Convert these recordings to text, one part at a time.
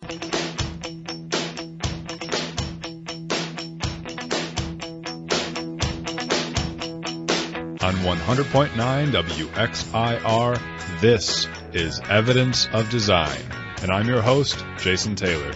On 100.9 WXIR, this is Evidence of Design, and I'm your host, Jason Taylor.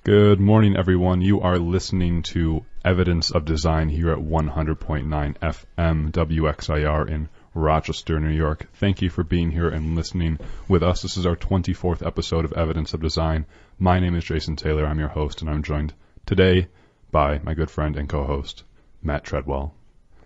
Good morning, everyone. You are listening to Evidence of Design here at 100.9 FM WXIR in Rochester, New York. Thank you for being here and listening with us. This is our 24th episode of Evidence of Design. My name is Jason Taylor. I'm your host, and I'm joined today by my good friend and co-host, Matt Treadwell.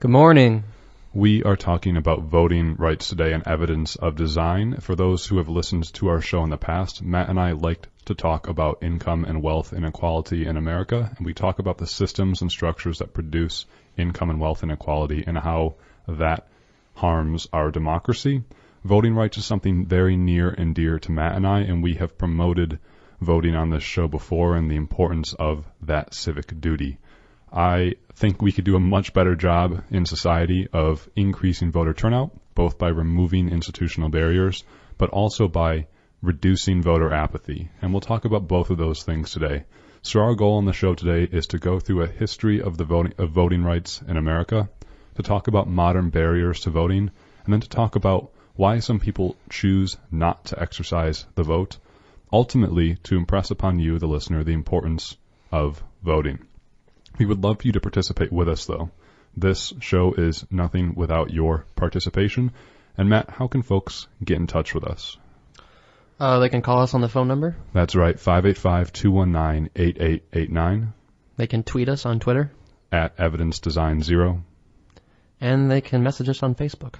Good morning. We are talking about voting rights today and evidence of design. For those who have listened to our show in the past, Matt and I liked to talk about income and wealth inequality in America, and we talk about the systems and structures that produce income and wealth inequality and how that harms our democracy. Voting rights is something very near and dear to Matt and I, and we have promoted voting on this show before and the importance of that civic duty. I think we could do a much better job in society of increasing voter turnout, both by removing institutional barriers, but also by reducing voter apathy. And we'll talk about both of those things today. So our goal on the show today is to go through a history of voting rights in America, to talk about modern barriers to voting, and then to talk about why some people choose not to exercise the vote, ultimately to impress upon you, the listener, the importance of voting. We would love for you to participate with us, though. This show is nothing without your participation. And Matt, how can folks get in touch with us? They can call us on the phone number. That's right, 585-219-8889. They can tweet us on Twitter. At Evidence Design 0. And they can message us on Facebook.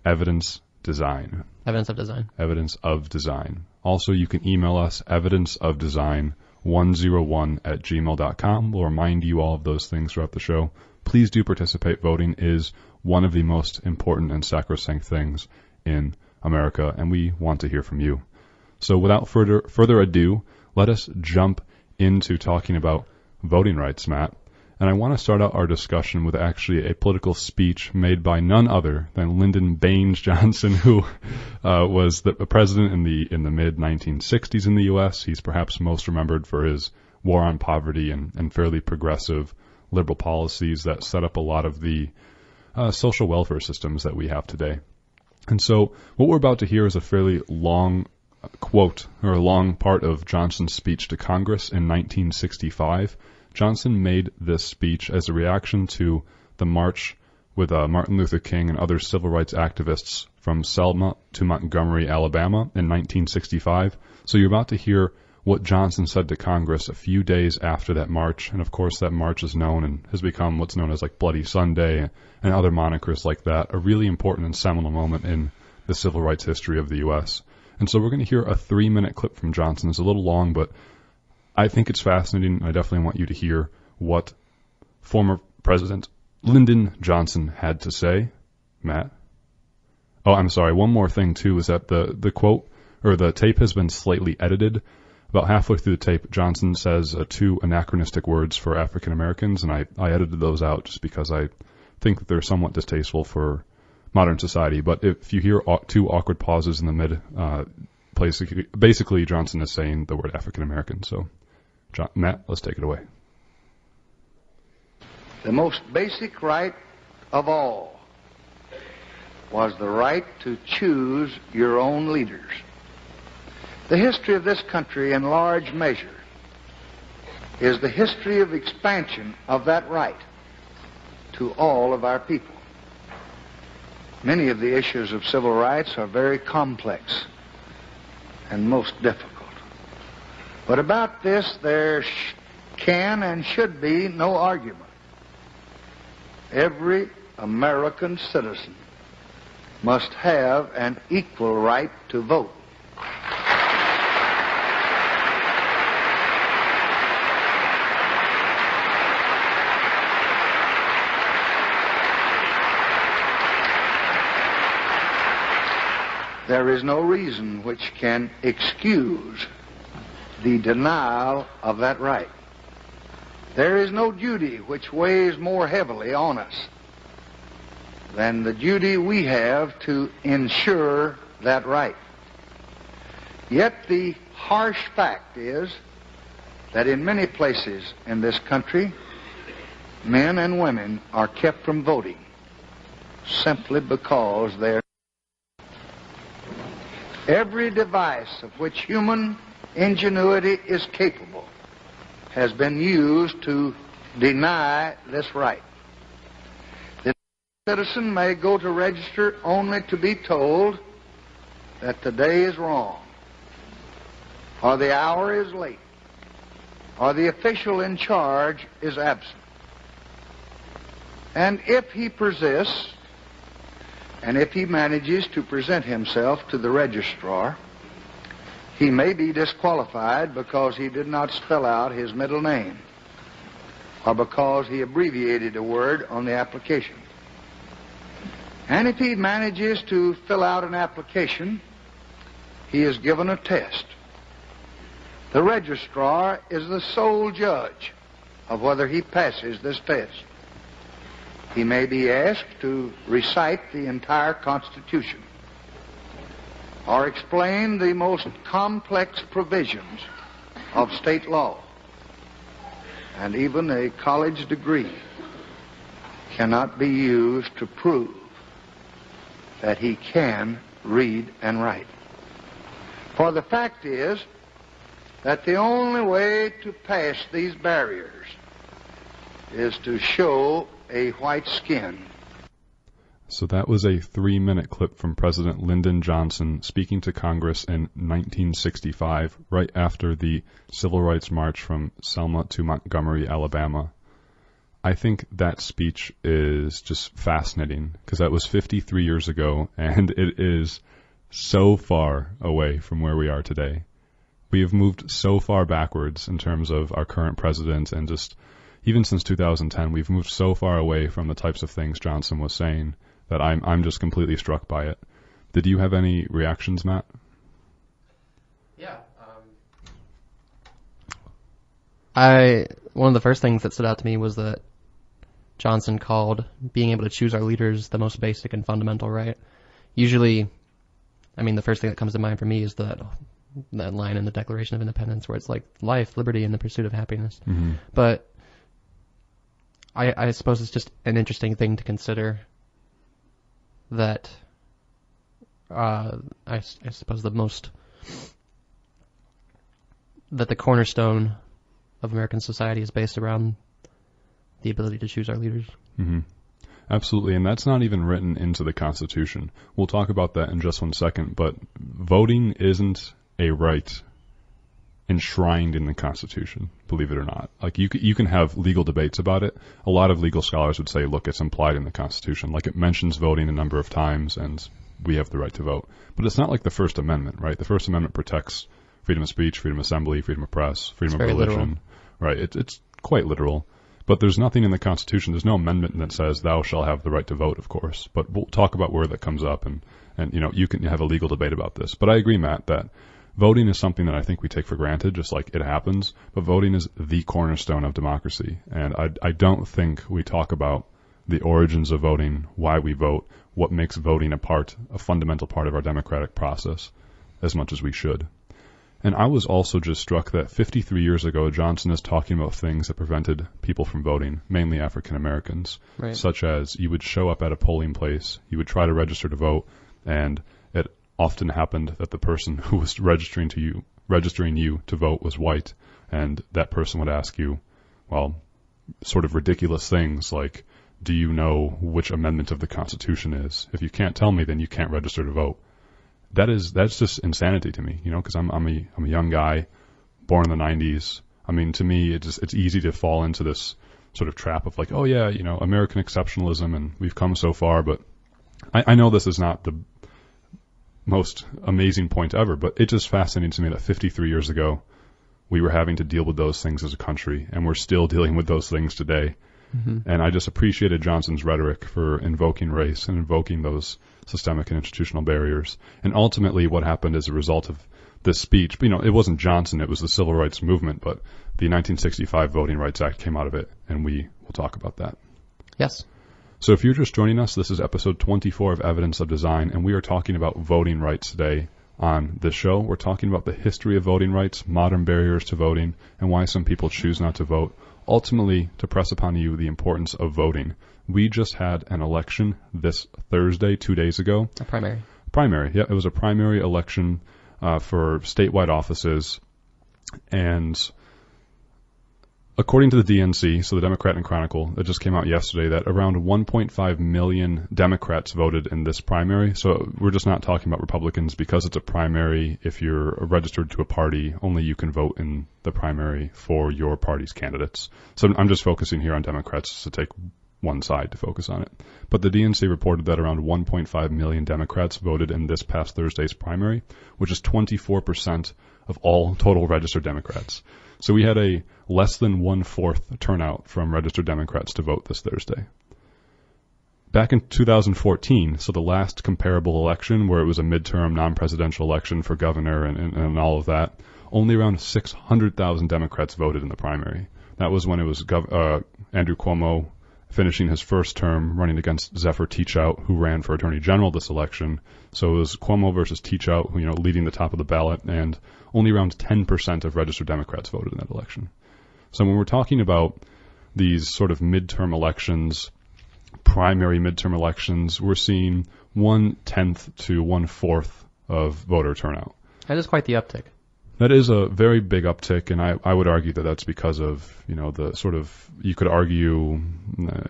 Evidence Design. Evidence of Design. Evidence of Design. Also, you can email us, evidenceofdesign101@gmail.com. We'll remind you all of those things throughout the show. Please do participate. Voting is one of the most important and sacrosanct things in America, and we want to hear from you. So without further ado, let us jump into talking about voting rights, Matt. And I want to start out our discussion with actually a political speech made by none other than Lyndon Baines Johnson, who was the president in the mid-1960s in the U.S. He's perhaps most remembered for his war on poverty and fairly progressive liberal policies that set up a lot of the social welfare systems that we have today. And so what we're about to hear is a fairly long quote, or a long part of Johnson's speech to Congress in 1965. Johnson made this speech as a reaction to the march with Martin Luther King and other civil rights activists from Selma to Montgomery, Alabama in 1965. So you're about to hear what Johnson said to Congress a few days after that march. And of course, that march is known and has become what's known as like Bloody Sunday and other monikers like that, a really important and seminal moment in the civil rights history of the U.S. And so we're going to hear a 3-minute clip from Johnson. It's a little long, but I think it's fascinating. I definitely want you to hear what former President Lyndon Johnson had to say. Matt? Oh, I'm sorry. One more thing, too, is that the quote, or the tape has been slightly edited. About halfway through the tape, Johnson says 2 anachronistic words for African Americans, and I edited those out just because I think that they're somewhat distasteful for modern society. But if you hear 2 awkward pauses in the mid, basically Johnson is saying the word African American. So, Matt, let's take it away. The most basic right of all was the right to choose your own leaders. The history of this country, in large measure, is the history of expansion of that right to all of our people. Many of the issues of civil rights are very complex and most difficult. But about this, there can and should be no argument. Every American citizen must have an equal right to vote. there is no reason which can excuse the denial of that right. There is no duty which weighs more heavily on us than the duty we have to ensure that right. Yet the harsh fact is that in many places in this country, men and women are kept from voting simply because they're... Every device of which human ingenuity is capable has been used to deny this right. The citizen may go to register only to be told that the day is wrong, or the hour is late, or the official in charge is absent. And if he persists, and if he manages to present himself to the registrar, he may be disqualified because he did not spell out his middle name, or because he abbreviated a word on the application. And if he manages to fill out an application, he is given a test. The registrar is the sole judge of whether he passes this test. He may be asked to recite the entire Constitution or explain the most complex provisions of state law. And even a college degree cannot be used to prove that he can read and write. For the fact is that the only way to pass these barriers is to show a white skin. So that was a 3-minute clip from President Lyndon Johnson speaking to Congress in 1965, right after the Civil Rights March from Selma to Montgomery, Alabama. I think that speech is just fascinating, because that was 53 years ago, and it is so far away from where we are today. We have moved so far backwards in terms of our current president, and just even since 2010, we've moved so far away from the types of things Johnson was saying that I'm just completely struck by it. Did you have any reactions, Matt? Yeah. One of the first things that stood out to me was that Johnson called being able to choose our leaders the most basic and fundamental right. Usually, I mean, the first thing that comes to mind for me is that line in the Declaration of Independence where it's like life, liberty, and the pursuit of happiness. Mm-hmm. But I suppose it's just an interesting thing to consider that I suppose the cornerstone of American society is based around the ability to choose our leaders. Mm-hmm. Absolutely, and that's not even written into the Constitution. We'll talk about that in just one second, but voting isn't a right enshrined in the Constitution, believe it or not. Like, you can have legal debates about it. A lot of legal scholars would say, look, it's implied in the Constitution. Like, it mentions voting a number of times, and we have the right to vote. But it's not like the First Amendment, right? The First Amendment protects freedom of speech, freedom of assembly, freedom of press, freedom of religion. Literal. Right, it's quite literal. But there's nothing in the Constitution, there's no amendment that says thou shall have the right to vote, of course. But we'll talk about where that comes up, and you know, you can have a legal debate about this. But I agree, Matt, that voting is something that I think we take for granted, just like it happens. But voting is the cornerstone of democracy. And I don't think we talk about the origins of voting, why we vote, what makes voting a fundamental part of our democratic process, as much as we should. And I was also just struck that 53 years ago, Johnson is talking about things that prevented people from voting, mainly African Americans, right. Such as you would show up at a polling place, you would try to register to vote, and it often happened that the person who was registering you to vote was white, and that person would ask you, well, sort of ridiculous things like, do you know which amendment of the Constitution is? If you can't tell me, then you can't register to vote. That's just insanity to me, you know, because I'm a young guy, born in the 90s. I mean, to me, it's easy to fall into this sort of trap of like, oh yeah, you know, American exceptionalism, and we've come so far. But I know this is not the most amazing point ever, but it just fascinates me that 53 years ago, we were having to deal with those things as a country, and we're still dealing with those things today. And I just appreciated Johnson's rhetoric for invoking race and invoking those systemic and institutional barriers. And ultimately what happened as a result of this speech, it wasn't Johnson, it was the civil rights movement, but the 1965 Voting Rights Act came out of it, and we will talk about that. Yes. So if you're just joining us, this is episode 24 of Evidence of Design, and we are talking about voting rights today on this show. We're talking about the history of voting rights, modern barriers to voting, and why some people choose not to vote. Ultimately, to press upon you the importance of voting. We just had an election this Thursday, 2 days ago. A primary. Primary, yeah. It was a primary election for statewide offices. And according to the DNC, so the Democrat and Chronicle, it just came out yesterday that around 1.5 million Democrats voted in this primary. So we're just not talking about Republicans because it's a primary. If you're registered to a party, only you can vote in the primary for your party's candidates. So I'm just focusing here on Democrats to take one side to focus on it. But the DNC reported that around 1.5 million Democrats voted in this past Thursday's primary, which is 24% of all total registered Democrats. So we had a less than 1/4 turnout from registered Democrats to vote this Thursday. Back in 2014, so the last comparable election where it was a midterm non-presidential election for governor and all of that, only around 600,000 Democrats voted in the primary. That was when it was Andrew Cuomo finishing his first term running against Zephyr Teachout, who ran for Attorney General this election. So it was Cuomo versus Teachout, who, leading the top of the ballot, and only around 10% of registered Democrats voted in that election. So when we're talking about these sort of midterm elections, primary midterm elections, we're seeing 1/10 to 1/4 of voter turnout. That is quite the uptick. That is a very big uptick, and I would argue that that's because of, the sort of, you could argue,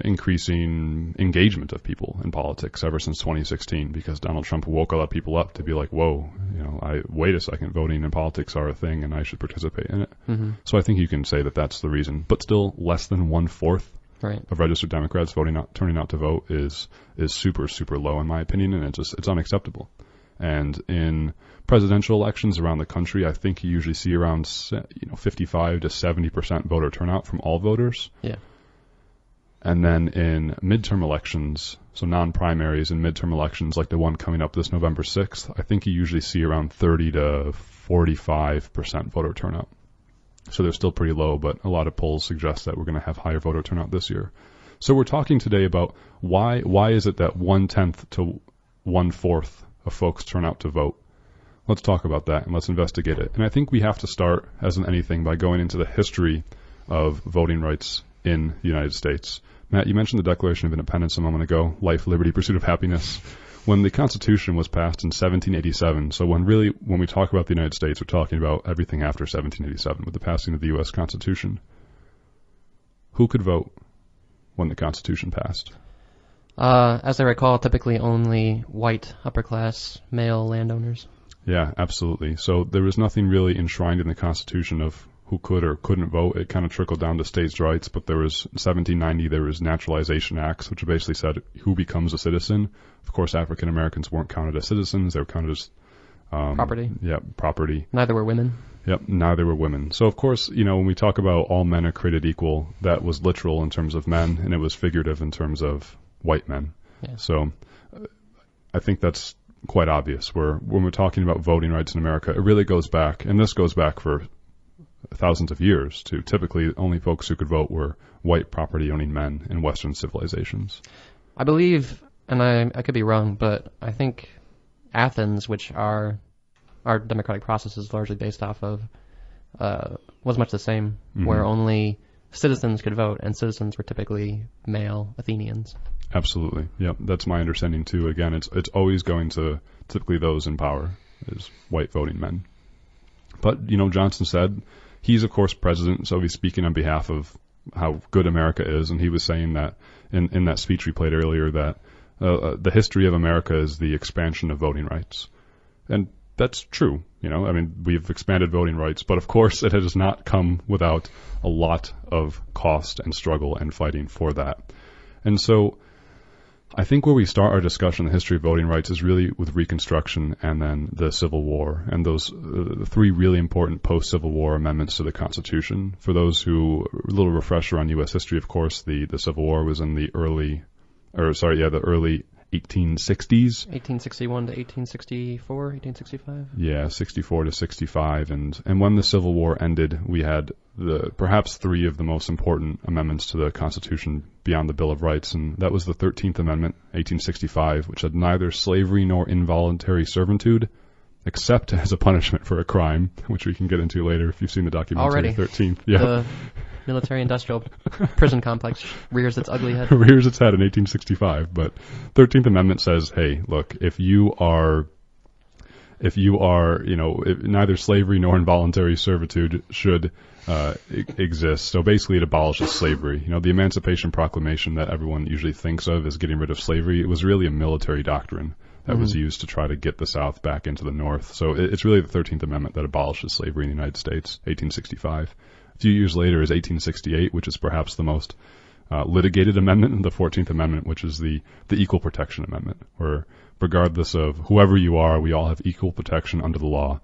increasing engagement of people in politics ever since 2016, because Donald Trump woke a lot of people up to be like, whoa, wait a second, voting and politics are a thing, and I should participate in it. Mm-hmm. So I think you can say that that's the reason. But still, less than 1/4 right. of registered Democrats turning out to vote is super, super low, in my opinion, and it's unacceptable. And in presidential elections around the country, I think you usually see around 55 to 70% voter turnout from all voters. Yeah. And then in midterm elections, so non-primaries and midterm elections like the one coming up this November 6th, I think you usually see around 30 to 45% voter turnout. So they're still pretty low, but a lot of polls suggest that we're going to have higher voter turnout this year. So we're talking today about why is it that 1/10 to 1/4 of folks turn out to vote. Let's talk about that and let's investigate it. And I think we have to start, as in anything, by going into the history of voting rights in the United States. Matt, you mentioned the Declaration of Independence a moment ago, life, liberty, pursuit of happiness. When the Constitution was passed in 1787, so when we talk about the United States, we're talking about everything after 1787 with the passing of the U.S. Constitution. Who could vote when the Constitution passed? As I recall, typically only white, upper-class, male landowners. Yeah, absolutely. So there was nothing really enshrined in the Constitution of who could or couldn't vote. It kind of trickled down to states' rights, but there was 1790, there was Naturalization Acts, which basically said who becomes a citizen. Of course, African Americans weren't counted as citizens. They were counted as property. Yeah, property. Neither were women. Yep, neither were women. So, of course, when we talk about all men are created equal, that was literal in terms of men, and it was figurative in terms of white men. Yeah. So I think that's quite obvious. When we're talking about voting rights in America, it really goes back, and this goes back for thousands of years, to typically only folks who could vote were white property-owning men in Western civilizations. I believe, and I could be wrong, but I think Athens, which our democratic process is largely based off of, was much the same, where only citizens could vote, and citizens were typically male Athenians. Absolutely. Yep. That's my understanding too. Again, it's always going to typically those in power is white voting men. But, Johnson said he's, of course, president, so he's speaking on behalf of how good America is, and he was saying that in that speech we played earlier that the history of America is the expansion of voting rights. And that's true. We've expanded voting rights, but of course it has not come without a lot of cost and struggle and fighting for that. And so I think where we start our discussion on the history of voting rights is really with Reconstruction and then the Civil War, and those three really important post-Civil War amendments to the Constitution. For those who, a little refresher on U.S. history, of course, the Civil War was in the early 1860s. 1861 to 1864, 1865? Yeah, 64 to 65. And when the Civil War ended, we had perhaps three of the most important amendments to the Constitution beyond the Bill of Rights, and that was the 13th Amendment, 1865, which had neither slavery nor involuntary servitude, except as a punishment for a crime, which we can get into later if you've seen the documentary 13th. Yeah. The military-industrial prison complex rears its ugly head. Rears its head in 1865, but 13th Amendment says, hey, look, if you are, neither slavery nor involuntary servitude should exist. So basically it abolishes slavery. The Emancipation Proclamation that everyone usually thinks of as getting rid of slavery, it was really a military doctrine that was used to try to get the South back into the North. So it's really the 13th Amendment that abolishes slavery in the United States, 1865. A few years later is 1868, which is perhaps the most litigated amendment, and the 14th Amendment, which is the Equal Protection Amendment, where regardless of whoever you are, we all have equal protection under the law,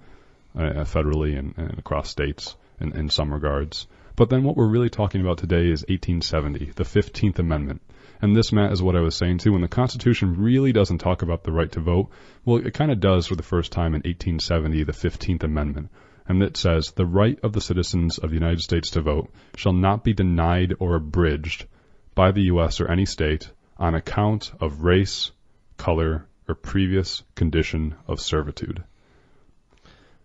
federally and across states in some regards. But then what we're really talking about today is 1870, the 15th Amendment. And this, Matt, is what I was saying too. When the Constitution really doesn't talk about the right to vote, well, it kind of does for the first time in 1870, the 15th Amendment. And it says, the right of the citizens of the United States to vote shall not be denied or abridged by the U.S. or any state on account of race, color, or previous condition of servitude.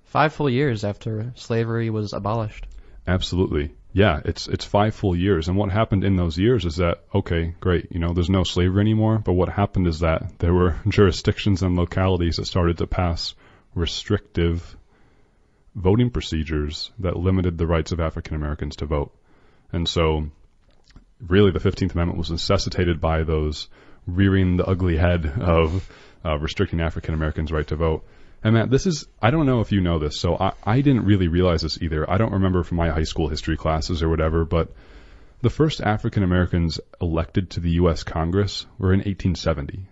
5 full years after slavery was abolished. Absolutely. Yeah, it's 5 full years. And what happened in those years is that, okay, great, there's no slavery anymore, but what happened is that there were jurisdictions and localities that started to pass restrictive voting procedures that limited the rights of African Americans to vote. And so really the 15th Amendment was necessitated by those rearing the ugly head of restricting African Americans' right to vote. And Matt, I don't know if you know this, so I didn't really realize this either. I don't remember from my high school history classes or whatever, but the first African Americans elected to the U.S. Congress were in 1870.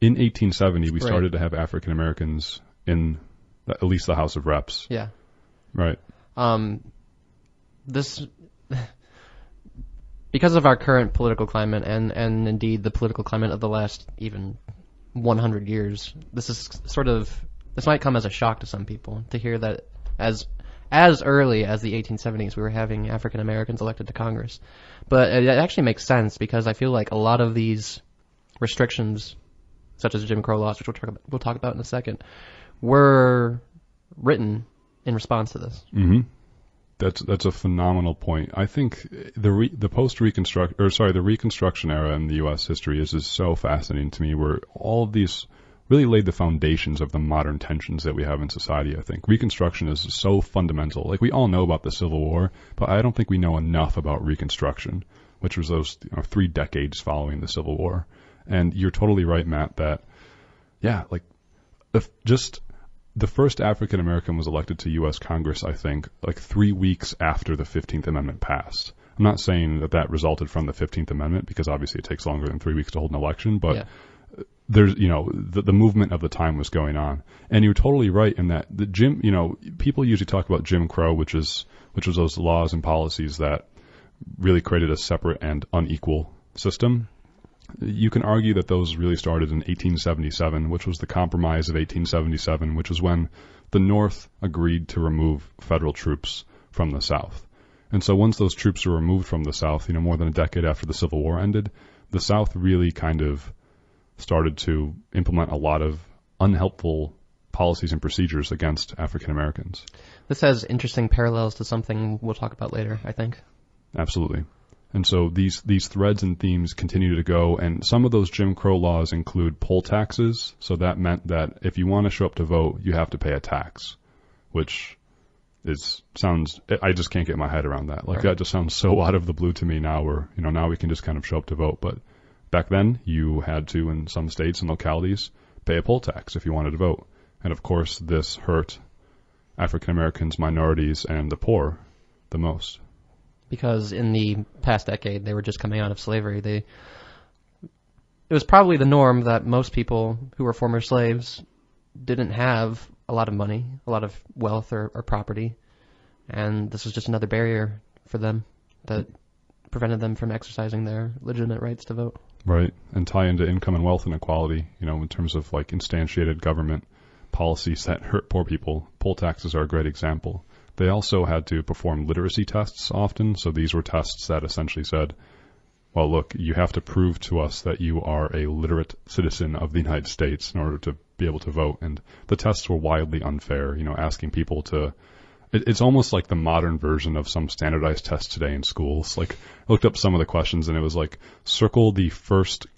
In 1870, we started to have African Americans in at least the House of Reps. Yeah. Right. This, because of our current political climate and indeed the political climate of the last even 100 years, this might come as a shock to some people to hear that as early as the 1870s we were having African Americans elected to Congress. But it actually makes sense because I feel like a lot of these restrictions, such as Jim Crow laws, which we'll talk about in a second, were written in response to this. Mm-hmm. That's a phenomenal point. I think the Reconstruction era in the U.S. history is so fascinating to me, where all of these really laid the foundations of the modern tensions that we have in society. I think Reconstruction is so fundamental. Like, we all know about the Civil War, but I don't think we know enough about Reconstruction, which was those 3 decades following the Civil War. And you're totally right, Matt, that the first African American was elected to U.S. Congress, I think, 3 weeks after the 15th Amendment passed. I'm not saying that resulted from the 15th Amendment, because obviously it takes longer than 3 weeks to hold an election, but there's, the movement of the time was going on. And you're totally right in that people usually talk about Jim Crow, which was those laws and policies that really created a separate and unequal system. You can argue that those really started in 1877, which was the Compromise of 1877, which was when the North agreed to remove federal troops from the South. And so once those troops were removed from the South, more than a decade after the Civil War ended, the South really kind of started to implement a lot of unhelpful policies and procedures against African Americans. This has interesting parallels to something we'll talk about later, I think. Absolutely. And so these threads and themes continue to go, and some of those Jim Crow laws include poll taxes. So that meant that if you want to show up to vote, you have to pay a tax, which I just can't get my head around that. That just sounds so out of the blue to me now, where, now we can just kind of show up to vote. But back then, you had to, in some states and localities, pay a poll tax if you wanted to vote. And of course, this hurt African Americans, minorities, and the poor the most. Because in the past decade, they were just coming out of slavery. it was probably the norm that most people who were former slaves didn't have a lot of money, a lot of wealth or property, and this was just another barrier for them that prevented them from exercising their legitimate rights to vote. Right, and tie into income and wealth inequality, in terms of like instantiated government policies that hurt poor people. Poll taxes are a great example. They also had to perform literacy tests often, so these were tests that essentially said, well, look, you have to prove to us that you are a literate citizen of the United States in order to be able to vote. And the tests were wildly unfair, asking people to... It's almost like the modern version of some standardized tests today in schools. Like, I looked up some of the questions, and it was like, circle the first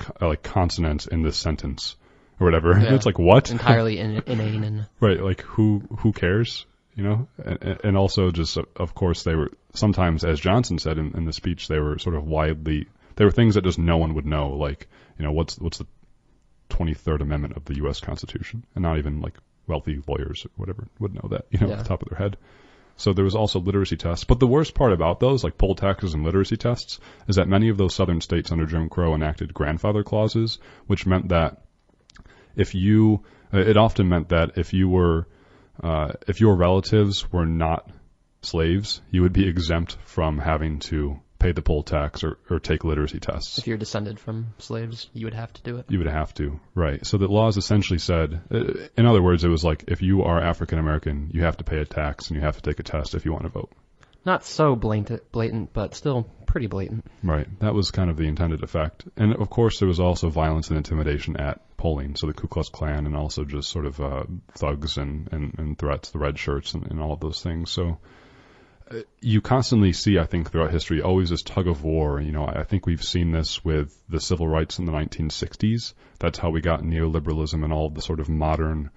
consonant in this sentence, or whatever. Yeah. It's like, what? Entirely inane. And Right, like, who cares? And also just, of course, they were sometimes, as Johnson said in the speech, they were sort of they were things that just no one would know, like, what's the 23rd Amendment of the U.S. Constitution, and not even like wealthy lawyers or whatever would know that, Yeah. off the top of their head. So there was also literacy tests. But the worst part about those, like poll taxes and literacy tests, is that many of those southern states under Jim Crow enacted grandfather clauses, which meant that it often meant that if your relatives were not slaves, you would be exempt from having to pay the poll tax or take literacy tests. if you're descended from slaves, you would have to do it. You would have to, right. So the laws essentially said, in other words, it was like, if you are African American, you have to pay a tax and you have to take a test if you want to vote. Not so blatant, but still pretty blatant. Right. That was kind of the intended effect. And of course, there was also violence and intimidation at polling. So the Ku Klux Klan and also just sort of thugs and threats, the red shirts and all of those things. So you constantly see, I think, throughout history, always this tug of war. I think we've seen this with the civil rights in the 1960s. That's how we got neoliberalism and all of the sort of modern,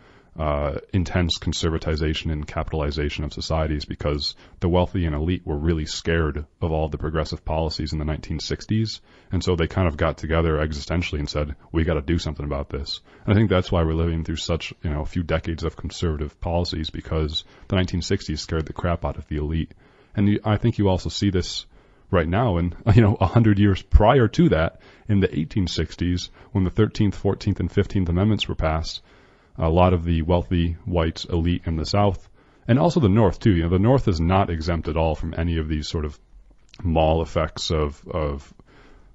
intense conservatization and capitalization of societies, because the wealthy and elite were really scared of all the progressive policies in the 1960s. And so they kind of got together existentially and said, we got to do something about this. And I think that's why we're living through such, a few decades of conservative policies, because the 1960s scared the crap out of the elite. And I think you also see this right now, and 100 years prior to that, in the 1860s, when the 13th, 14th, and 15th Amendments were passed, a lot of the wealthy white elite in the South, and also the North too. The North is not exempt at all from any of these sort of mall effects of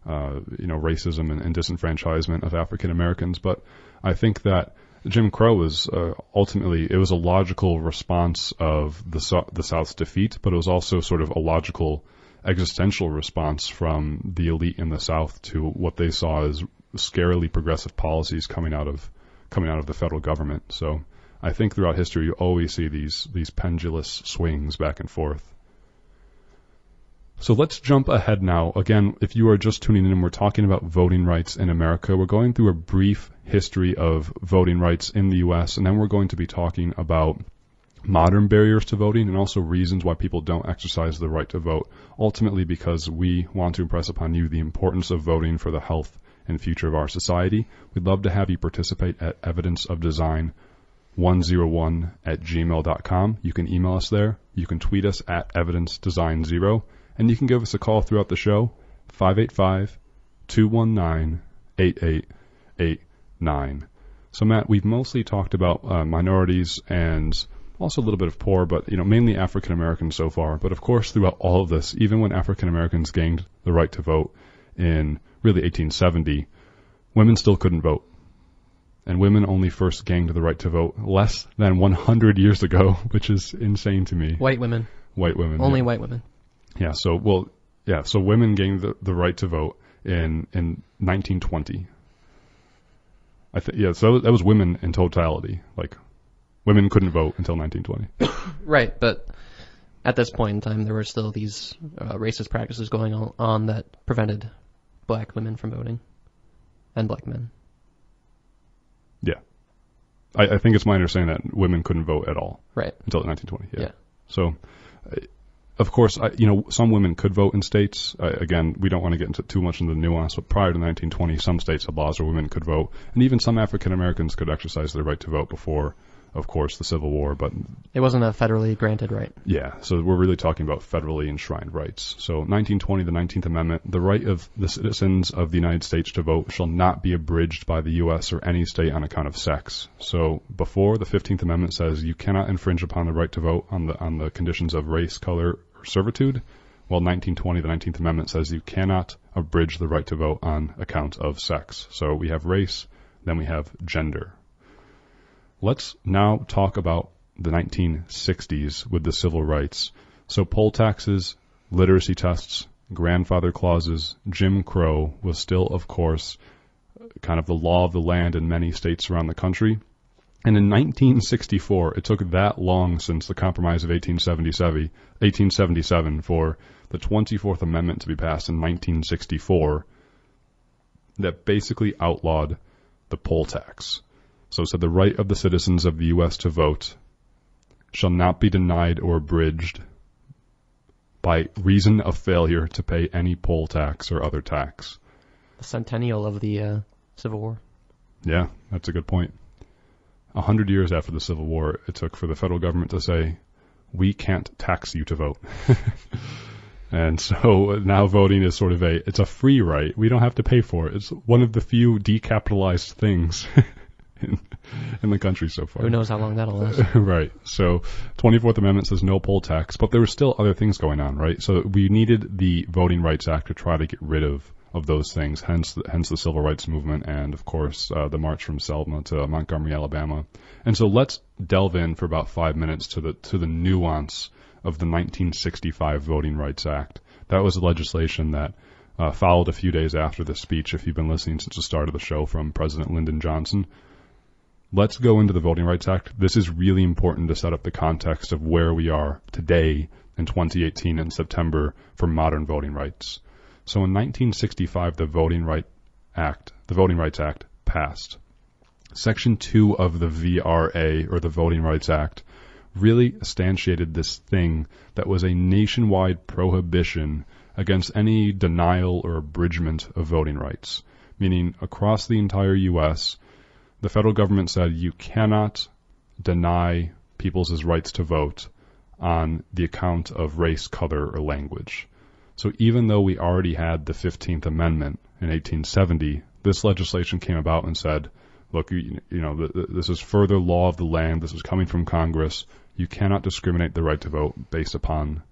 racism and disenfranchisement of African Americans. But I think that Jim Crow was ultimately, it was a logical response of the South's defeat, but it was also sort of a logical existential response from the elite in the South to what they saw as scarily progressive policies coming out of the federal government. So I think throughout history you always see these pendulous swings back and forth. So let's jump ahead now. Again, if you are just tuning in, we're talking about voting rights in America. We're going through a brief history of voting rights in the U.S., and then we're going to be talking about modern barriers to voting and also reasons why people don't exercise the right to vote, ultimately because we want to impress upon you the importance of voting for the health and future of our society. We'd love to have you participate at evidenceofdesign101@gmail.com. You can email us there. You can tweet us at evidencedesign0. And you can give us a call throughout the show, 585-219-8889. So, Matt, we've mostly talked about minorities and also a little bit of poor, but mainly African Americans so far. But of course, throughout all of this, even when African Americans gained the right to vote in really 1870, women still couldn't vote. And women only first gained the right to vote less than 100 years ago, which is insane to me. White women. White women. Only yeah. white women. Yeah, so women gained the right to vote in 1920. So that was women in totality. Like, women couldn't vote until 1920. Right, but at this point in time, there were still these racist practices going on that prevented black women from voting and black men. Yeah. I think it's my understanding that women couldn't vote at all. Right. Until 1920, Yeah. So, of course, some women could vote in states. Again, we don't want to get into too much into the nuance, but prior to 1920, some states had laws where women could vote, and even some African Americans could exercise their right to vote before of course, the Civil War, but It wasn't a federally granted right. yeah, so we're really talking about federally enshrined rights. So 1920, the 19th Amendment, the right of the citizens of the United States to vote shall not be abridged by the U.S. or any state on account of sex. So before, the 15th Amendment says you cannot infringe upon the right to vote on the conditions of race, color, or servitude. Well, 1920, the 19th Amendment says you cannot abridge the right to vote on account of sex. So we have race, then we have gender. Let's now talk about the 1960s with the civil rights. So poll taxes, literacy tests, grandfather clauses, Jim Crow was still, of course, kind of the law of the land in many states around the country. And in 1964, it took that long since the Compromise of 1877 for the 24th Amendment to be passed in 1964 that basically outlawed the poll tax. So it said the right of the citizens of the U.S. to vote shall not be denied or abridged by reason of failure to pay any poll tax or other tax. The centennial of the Civil War. Yeah, that's a good point. 100 years after the Civil War, it took for the federal government to say, we can't tax you to vote. And so now voting is sort of it's a free right. We don't have to pay for it. It's one of the few decapitalized things in the country so far. Who knows how long that'll last. Right. So 24th Amendment says no poll tax, but there were still other things going on, right? So we needed the Voting Rights Act to try to get rid of those things, hence the Civil Rights Movement and, of course, the march from Selma to Montgomery, Alabama. And so let's delve in for about 5 minutes to the nuance of the 1965 Voting Rights Act. That was legislation that followed a few days after the speech, if you've been listening since the start of the show, from President Lyndon Johnson. Let's go into the Voting Rights Act. This is really important to set up the context of where we are today in 2018 in September for modern voting rights. So in 1965, the Voting Rights Act passed. Section 2 of the VRA, or the Voting Rights Act, really instantiated this thing that was a nationwide prohibition against any denial or abridgment of voting rights, meaning across the entire U.S., the federal government said you cannot deny people's rights to vote on the account of race, color, or language. So even though we already had the 15th Amendment in 1870, this legislation came about and said, look, this is further law of the land. This is coming from Congress. You cannot discriminate the right to vote based upon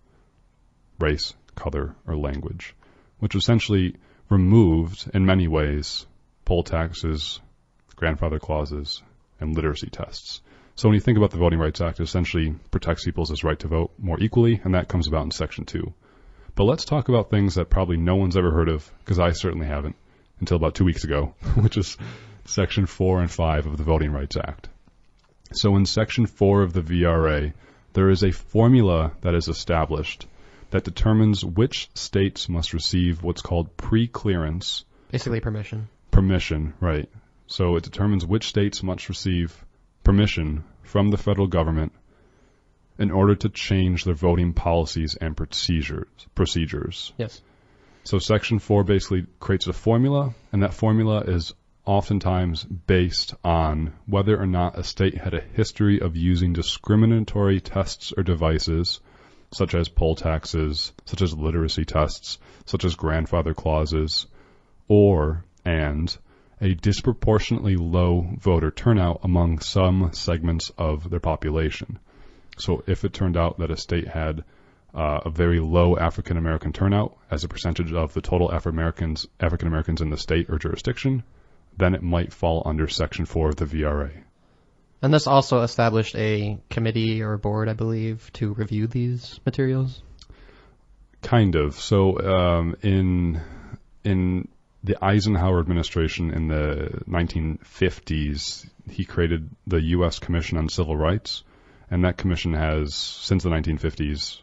race, color, or language, which essentially removed, in many ways, poll taxes, grandfather clauses, and literacy tests. So when you think about the Voting Rights Act, it essentially protects people's right to vote more equally, and that comes about in Section 2. But let's talk about things that probably no one's ever heard of, because I certainly haven't, until about 2 weeks ago, which is Section 4 and 5 of the Voting Rights Act. So in Section 4 of the VRA, there is a formula that is established that determines which states must receive what's called pre-clearance. Basically permission. Permission, right. So it determines which states must receive permission from the federal government in order to change their voting policies and procedures. Yes. So Section 4 basically creates a formula, and that formula is oftentimes based on whether or not a state had a history of using discriminatory tests or devices, such as poll taxes, such as literacy tests, such as grandfather clauses, and a disproportionately low voter turnout among some segments of their population. So if it turned out that a state had a very low African American turnout as a percentage of the total African Americans in the state or jurisdiction, then it might fall under Section 4 of the VRA. And this also established a committee or board, I believe, to review these materials? Kind of. So in the Eisenhower administration in the 1950s, he created the U.S. Commission on Civil Rights, and that commission has, since the 1950s,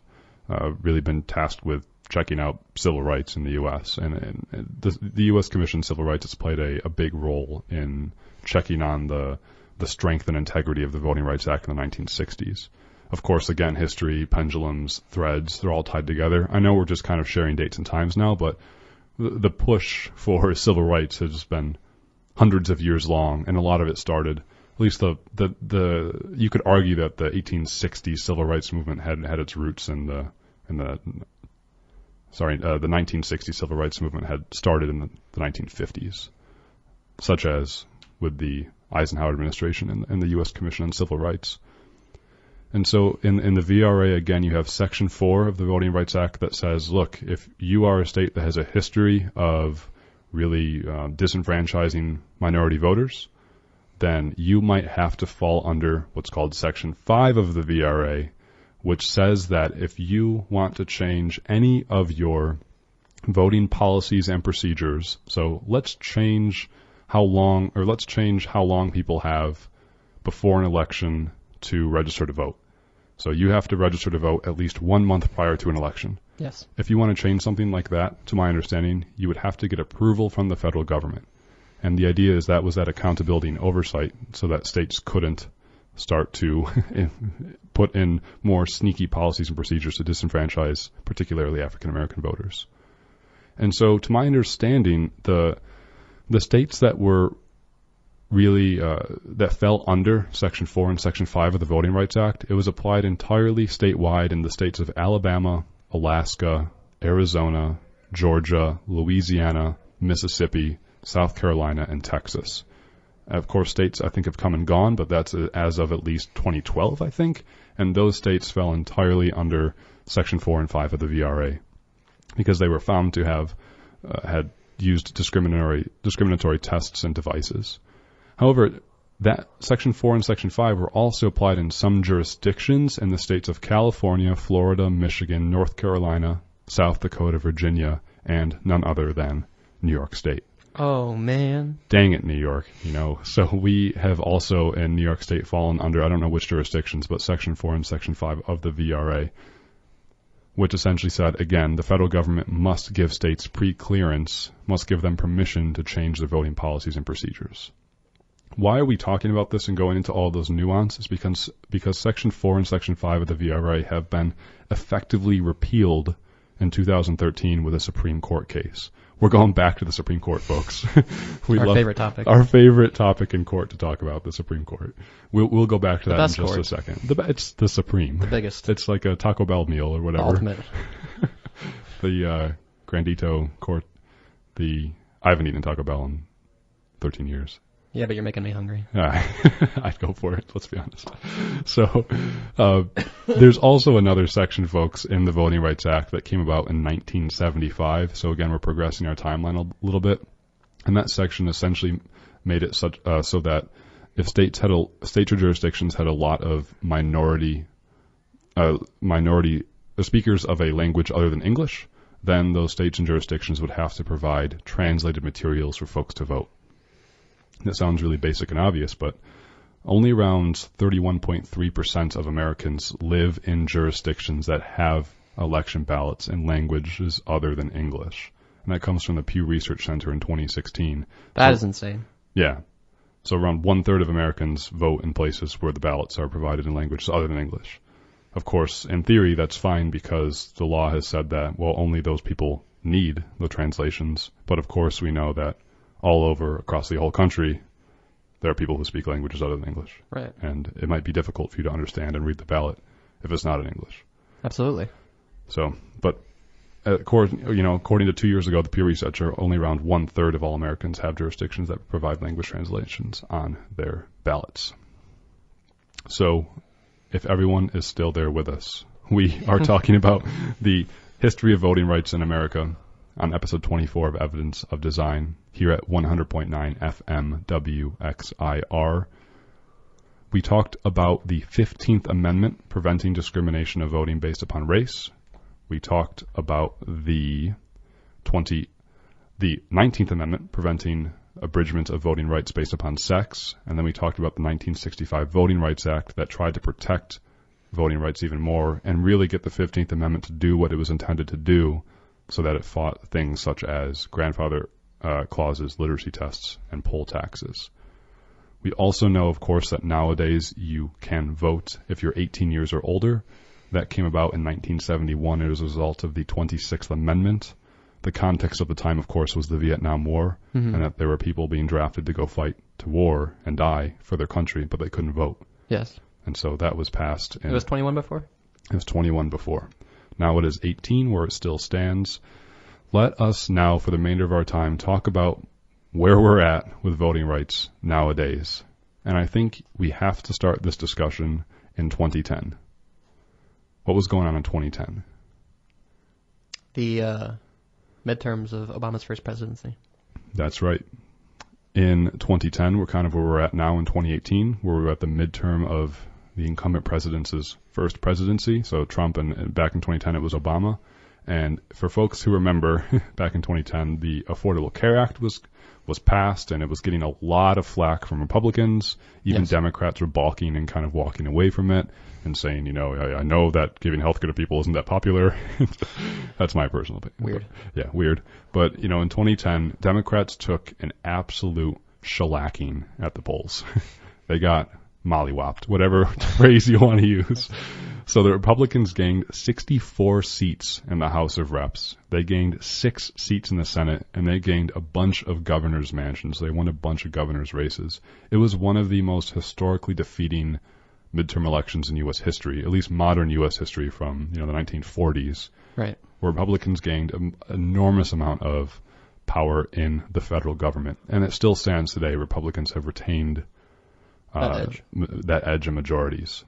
really been tasked with checking out civil rights in the U.S. And the U.S. Commission on Civil Rights has played a big role in checking on the strength and integrity of the Voting Rights Act in the 1960s. Of course, again, history, pendulums, threads, they're all tied together. I know we're just kind of sharing dates and times now, but the push for civil rights has been hundreds of years long, and a lot of it started at least the you could argue that the 1860s civil rights movement had its roots in the 1960s civil rights movement had started in the 1950s, such as with the Eisenhower administration and the U.S. Commission on Civil Rights. And so in the VRA, again, you have Section 4 of the Voting Rights Act that says, look, if you are a state that has a history of really disenfranchising minority voters, then you might have to fall under what's called Section 5 of the VRA, which says that if you want to change any of your voting policies and procedures, so let's change how long people have before an election to register to vote. So you have to register to vote at least 1 month prior to an election. Yes. If you want to change something like that, to my understanding, you would have to get approval from the federal government. And the idea is that was that accountability and oversight so that states couldn't start to put in more sneaky policies and procedures to disenfranchise particularly African American voters. And so to my understanding, the states that were really that fell under Section 4 and Section 5 of the Voting Rights Act, it was applied entirely statewide in the states of Alabama, Alaska, Arizona, Georgia, Louisiana, Mississippi, South Carolina, and Texas. Of course, states I think have come and gone, but that's as of at least 2012, I think, and those states fell entirely under Section 4 and 5 of the VRA because they were found to have had used discriminatory tests and devices. However, that Section 4 and Section 5 were also applied in some jurisdictions in the states of California, Florida, Michigan, North Carolina, South Dakota, Virginia, and none other than New York State. Oh, man. Dang it, New York. So we have also in New York State fallen under, I don't know which jurisdictions, but Section 4 and Section 5 of the VRA, which essentially said, again, the federal government must give states pre-clearance, must give them permission to change their voting policies and procedures. Why are we talking about this and going into all those nuances? Because Section 4 and Section 5 of the VRA have been effectively repealed in 2013 with a Supreme Court case. We're going back to the Supreme Court, folks. Favorite topic. Our favorite topic in court to talk about, the Supreme Court. We'll go back to that in just a second. It's the Supreme. The biggest. It's like a Taco Bell meal or whatever. Ultimate. The Grandito Court. I haven't eaten Taco Bell in 13 years. Yeah, but you're making me hungry. I'd go for it, let's be honest. So there's also another section, folks, in the Voting Rights Act that came about in 1975. So again, we're progressing our timeline a little bit. And that section essentially made it so that if states or jurisdictions had a lot of minority speakers of a language other than English, then those states and jurisdictions would have to provide translated materials for folks to vote. That sounds really basic and obvious, but only around 31.3% of Americans live in jurisdictions that have election ballots in languages other than English. And that comes from the Pew Research Center in 2016. That is insane. Yeah. So around 1/3 of Americans vote in places where the ballots are provided in languages other than English. Of course, in theory, that's fine because the law has said that, well, only those people need the translations. But of course, we know that all over across the whole country, there are people who speak languages other than English. Right. And it might be difficult for you to understand and read the ballot if it's not in English. Absolutely. So, but according to 2 years ago, the Pew Research, only around 1/3 of all Americans have jurisdictions that provide language translations on their ballots. So, if everyone is still there with us, we are talking about the history of voting rights in America on episode 24 of Evidence of Design here at 100.9 FM WXIR. We talked about the 15th Amendment preventing discrimination of voting based upon race. We talked about the 19th Amendment preventing abridgment of voting rights based upon sex. And then we talked about the 1965 Voting Rights Act that tried to protect voting rights even more and really get the 15th Amendment to do what it was intended to do, so that it fought things such as grandfather clauses, literacy tests, and poll taxes. We also know, of course, that nowadays you can vote if you're 18 years or older. That came about in 1971 as a result of the 26th Amendment. the context of the time, of course, was the Vietnam War, and that there were people being drafted to go fight to war and die for their country, but they couldn't vote. Yes. And so that was passed. It was 21 before? It was 21 before. Now it is 18 where it still stands. Let us now, for the remainder of our time, talk about where we're at with voting rights nowadays. And I think we have to start this discussion in 2010. What was going on in 2010? The midterms of Obama's first presidency. That's right. In 2010, we're kind of where we're at now in 2018, where we're at the midterm of the incumbent president's first presidency. So Trump, and back in 2010, it was Obama. And for folks who remember, back in 2010, the Affordable Care Act was passed, and it was getting a lot of flack from Republicans. Even Yes. Democrats were balking and kind of walking away from it and saying, I know that giving health care to people isn't that popular. That's my personal opinion. Weird. But, yeah, weird. But, in 2010, Democrats took an absolute shellacking at the polls. They got mollywopped, whatever phrase you want to use. So the Republicans gained 64 seats in the House of Reps. They gained 6 seats in the Senate, and they gained a bunch of governor's mansions. They won a bunch of governor's races. It was one of the most historically defeating midterm elections in U.S. history, at least modern U.S. history from the 1940s, Right. where Republicans gained an enormous amount of power in the federal government. And it still stands today. Republicans have retained that edge in majorities.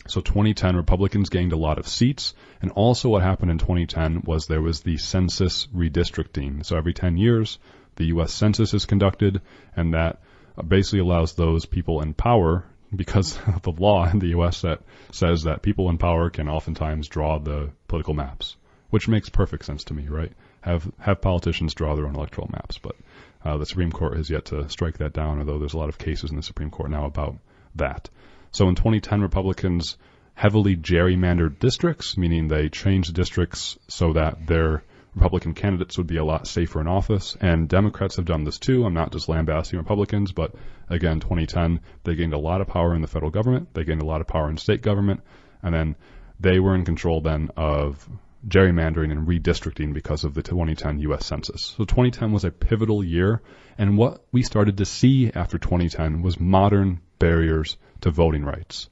So 2010, Republicans gained a lot of seats. And also what happened in 2010 was there was the census redistricting. So every 10 years, the U.S. Census is conducted, and that basically allows those people in power, because of the law in the U.S. that says that people in power can oftentimes draw the political maps, which makes perfect sense to me, right? Have politicians draw their own electoral maps, but the Supreme Court has yet to strike that down, although there's a lot of cases in the Supreme Court now about that. So in 2010, Republicans heavily gerrymandered districts, meaning they changed districts so that their Republican candidates would be a lot safer in office. And Democrats have done this too. I'm not just lambasting Republicans, but again, 2010, they gained a lot of power in the federal government. They gained a lot of power in state government. And then they were in control then of gerrymandering and redistricting because of the 2010 U.S. Census. So 2010 was a pivotal year. And what we started to see after 2010 was modern barriers to voting rights.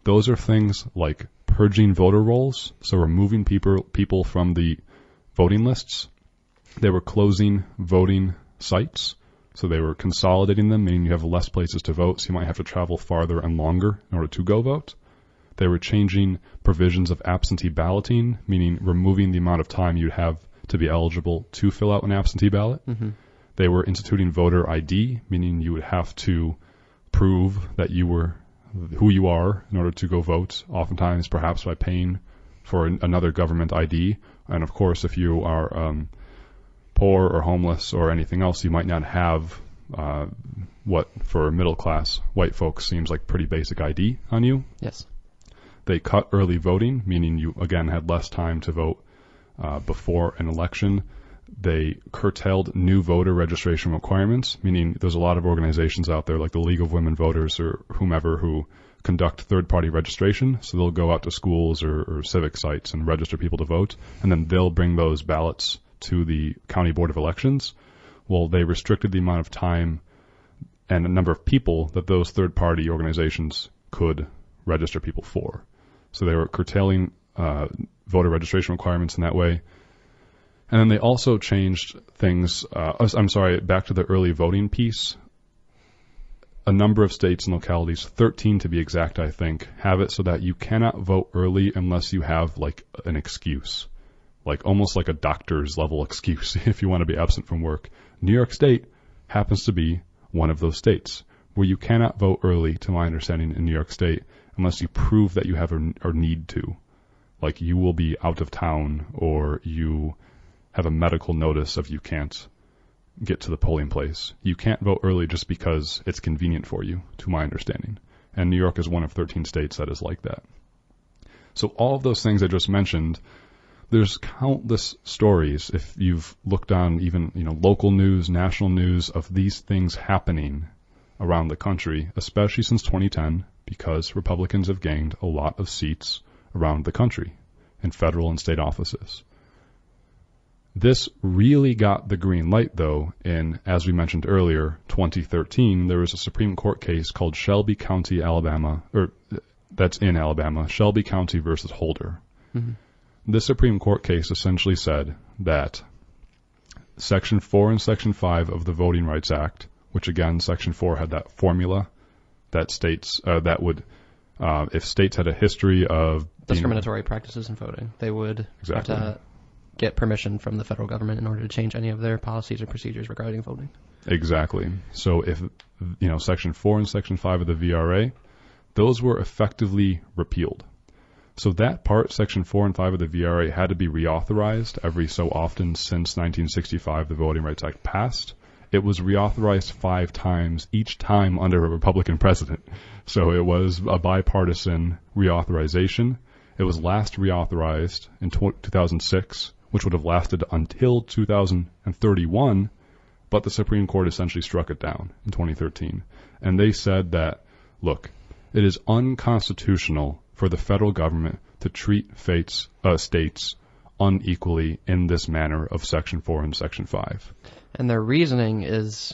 Those are things like purging voter rolls, so removing people from the voting lists. They were closing voting sites, so they were consolidating them, meaning you have less places to vote, so you might have to travel farther and longer in order to go vote. They were changing provisions of absentee balloting, meaning removing the amount of time you'd have to be eligible to fill out an absentee ballot. Mm-hmm. They were instituting voter ID, meaning you would have to prove that you were who you are in order to go vote, oftentimes perhaps by paying for another government ID. And of course, if you are poor or homeless or anything else, you might not have what for middle class white folks seems like pretty basic ID on you. Yes. They cut early voting, meaning you again had less time to vote before an election. They curtailed new voter registration requirements, meaning there's a lot of organizations out there like the League of Women Voters or whomever who conduct third-party registration. So they'll go out to schools or civic sites and register people to vote, and then they'll bring those ballots to the County Board of Elections. Well, they restricted the amount of time and the number of people that those third-party organizations could register people for. So they were curtailing voter registration requirements in that way. And then they also changed things, back to the early voting piece. A number of states and localities, 13 to be exact, I think, have it so that you cannot vote early unless you have like an excuse, like almost like a doctor's level excuse if you want to be absent from work. New York State happens to be one of those states where you cannot vote early, to my understanding, in New York State unless you prove that you have or need to. Like you will be out of town or you have a medical notice of you can't get to the polling place. You can't vote early just because it's convenient for you, to my understanding. And New York is one of 13 states that is like that. So all of those things I just mentioned, there's countless stories, if you've looked on even local news, national news, of these things happening around the country, especially since 2010, because Republicans have gained a lot of seats around the country in federal and state offices. This really got the green light, though, in, as we mentioned earlier, 2013, there was a Supreme Court case called Shelby County, Alabama, or that's in Alabama, Shelby County versus Holder. Mm-hmm. This Supreme Court case essentially said that Section 4 and Section 5 of the Voting Rights Act, which again, Section 4 had that formula that states that would, if states had a history of discriminatory practices in voting, they would have to get permission from the federal government in order to change any of their policies or procedures regarding voting. Exactly. So if, Section 4 and Section 5 of the VRA, those were effectively repealed. So that part, Section 4 and 5 of the VRA, had to be reauthorized every so often since 1965, the Voting Rights Act passed. It was reauthorized 5 times, each time under a Republican president. So it was a bipartisan reauthorization. It was last reauthorized in 2006, which would have lasted until 2031, but the Supreme Court essentially struck it down in 2013. And they said that, look, it is unconstitutional for the federal government to treat states unequally in this manner of Section 4 and Section 5. And their reasoning is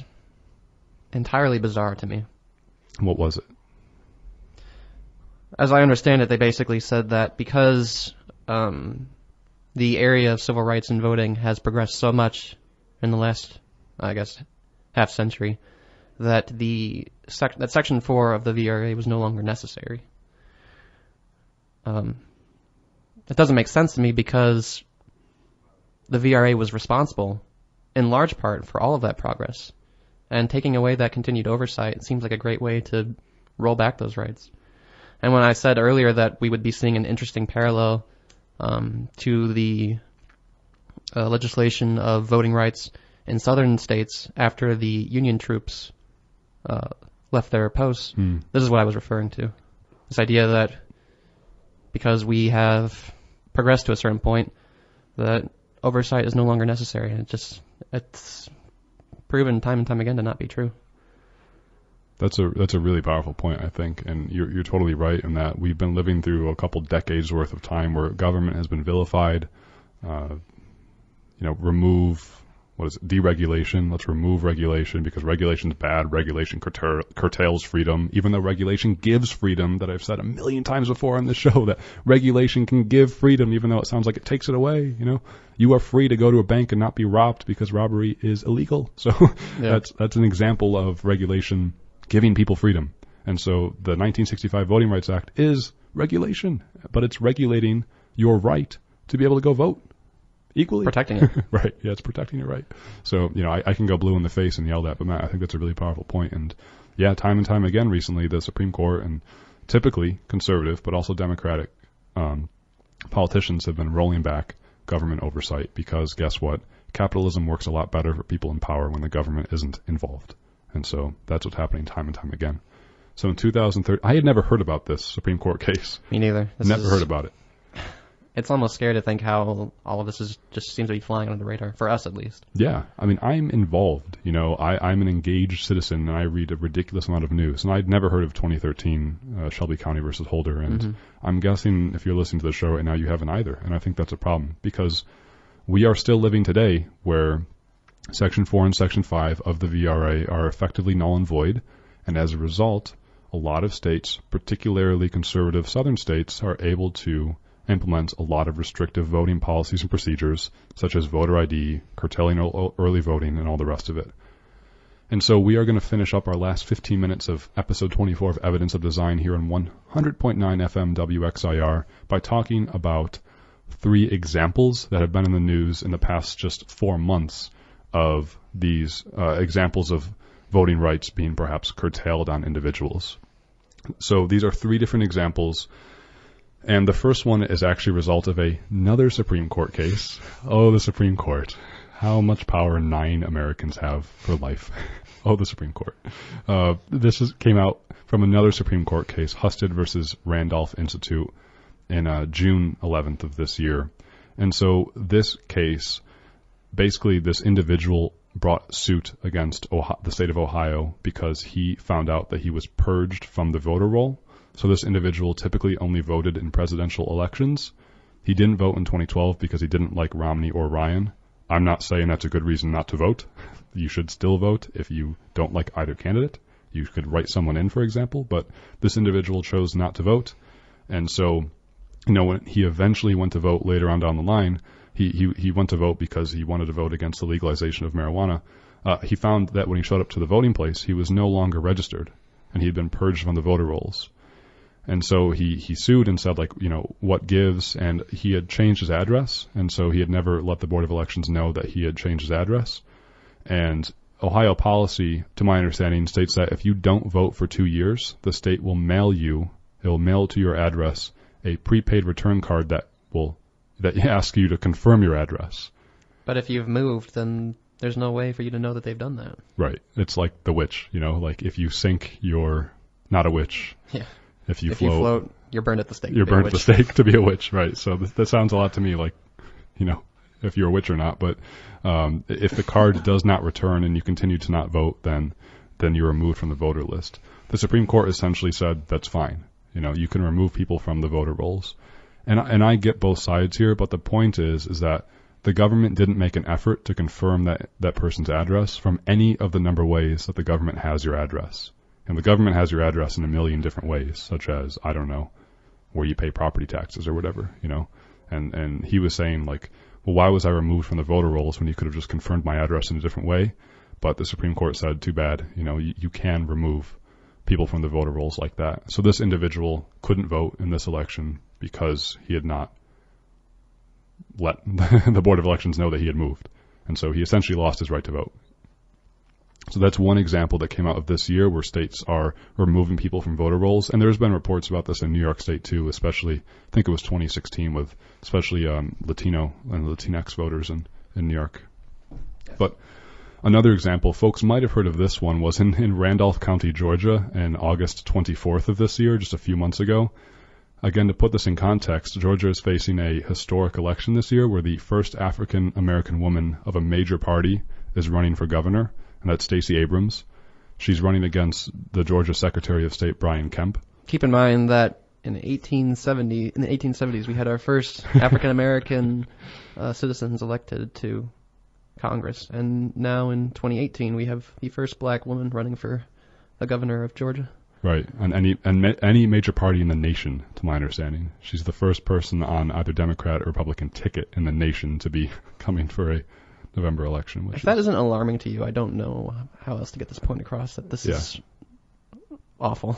entirely bizarre to me. What was it? As I understand it, they basically said that because the area of civil rights and voting has progressed so much in the last, I guess, half century, that that Section 4 of the VRA was no longer necessary. It doesn't make sense to me because the VRA was responsible in large part for all of that progress. And taking away that continued oversight seems like a great way to roll back those rights. And when I said earlier that we would be seeing an interesting parallel to the legislation of voting rights in southern states after the Union troops left their posts, this is what I was referring to. This idea that because we have progressed to a certain point, that oversight is no longer necessary. And it's proven time and time again to not be true. That's a really powerful point, I think, and you're totally right in that we've been living through a couple decades worth of time where government has been vilified. Remove deregulation. Let's remove regulation because regulation's bad. Regulation curtails freedom, even though regulation gives freedom. That I've said a million times before on this show that regulation can give freedom, even though it sounds like it takes it away. You are free to go to a bank and not be robbed because robbery is illegal. So yeah. That's an example of regulation giving people freedom. And so the 1965 Voting Rights Act is regulation, but it's regulating your right to be able to go vote equally. Protecting it. Right. Yeah, it's protecting your right. So, I can go blue in the face and yell that, but Matt, I think that's a really powerful point. And yeah, time and time again recently, the Supreme Court and typically conservative, but also Democratic politicians have been rolling back government oversight because guess what? Capitalism works a lot better for people in power when the government isn't involved. And so that's what's happening time and time again. So in 2013, I had never heard about this Supreme Court case. Me neither. Never heard about it. It's almost scary to think how all of this just seems to be flying under the radar, for us at least. Yeah. I mean, I'm involved. I'm an engaged citizen, and I read a ridiculous amount of news. And I'd never heard of 2013 Shelby County versus Holder. And I'm guessing if you're listening to the show right now, you haven't either. And I think that's a problem because we are still living today where Section 4 and Section 5 of the VRA are effectively null and void. And as a result, a lot of states, particularly conservative southern states, are able to implement a lot of restrictive voting policies and procedures, such as voter ID, curtailing early voting, and all the rest of it. And so we are going to finish up our last 15 minutes of episode 24 of Evidence of Design here on 100.9 FM WXIR by talking about 3 examples that have been in the news in the past just 4 months of these examples of voting rights being perhaps curtailed on individuals. So these are 3 different examples. And the first one is actually a result of another Supreme Court case. Oh, the Supreme Court. How much power 9 Americans have for life. Oh, the Supreme Court. This came out from another Supreme Court case, Husted versus Randolph Institute, in June 11th of this year. And so this case, basically this individual brought suit against the state of Ohio because he found out that he was purged from the voter roll. So this individual typically only voted in presidential elections. He didn't vote in 2012 because he didn't like Romney or Ryan. I'm not saying that's a good reason not to vote. You should still vote if you don't like either candidate. You could write someone in, for example, but this individual chose not to vote. And so, when he eventually went to vote later on down the line, he went to vote because he wanted to vote against the legalization of marijuana. He found that when he showed up to the voting place, he was no longer registered, and he had been purged from the voter rolls. And so he sued and said, what gives? And he had changed his address, and so he had never let the Board of Elections know that he had changed his address. And Ohio policy, to my understanding, states that if you don't vote for 2 years, the state will mail to your address a prepaid return card that asks you to confirm your address. But if you've moved, then there's no way for you to know that they've done that. Right. It's like the witch, like if you sink, you're not a witch. Yeah. If you float, you're burned at the stake. You're burned at the stake to be a witch, right? So that sounds a lot to me like, if you're a witch or not. But if the card does not return and you continue to not vote, then you're removed from the voter list. The Supreme Court essentially said that's fine. You can remove people from the voter rolls. And I get both sides here, but the point is that the government didn't make an effort to confirm that person's address from any of the number of ways that the government has your address. And the government has your address in a million different ways, such as, I don't know, where you pay property taxes or whatever, And he was saying, well, why was I removed from the voter rolls when you could have just confirmed my address in a different way? But the Supreme Court said, too bad, you can remove people from the voter rolls like that. So this individual couldn't vote in this election because he had not let the Board of Elections know that he had moved. And so he essentially lost his right to vote. So that's one example that came out of this year where states are removing people from voter rolls. And there's been reports about this in New York State too, especially, I think it was 2016 with especially Latino and Latinx voters in New York. But another example, folks might have heard of this one, was in Randolph County, Georgia, in August 24th of this year, just a few months ago. Again, to put this in context, Georgia is facing a historic election this year where the first African-American woman of a major party is running for governor, and that's Stacey Abrams. She's running against the Georgia Secretary of State, Brian Kemp. Keep in mind that in the 1870s, we had our first African-American citizens elected to Congress, and now in 2018, we have the first black woman running for the governor of Georgia. Right, and any major party in the nation, to my understanding. She's the first person on either Democrat or Republican ticket in the nation to be coming for a November election. If that isn't alarming to you, I don't know how else to get this point across, that this is awful.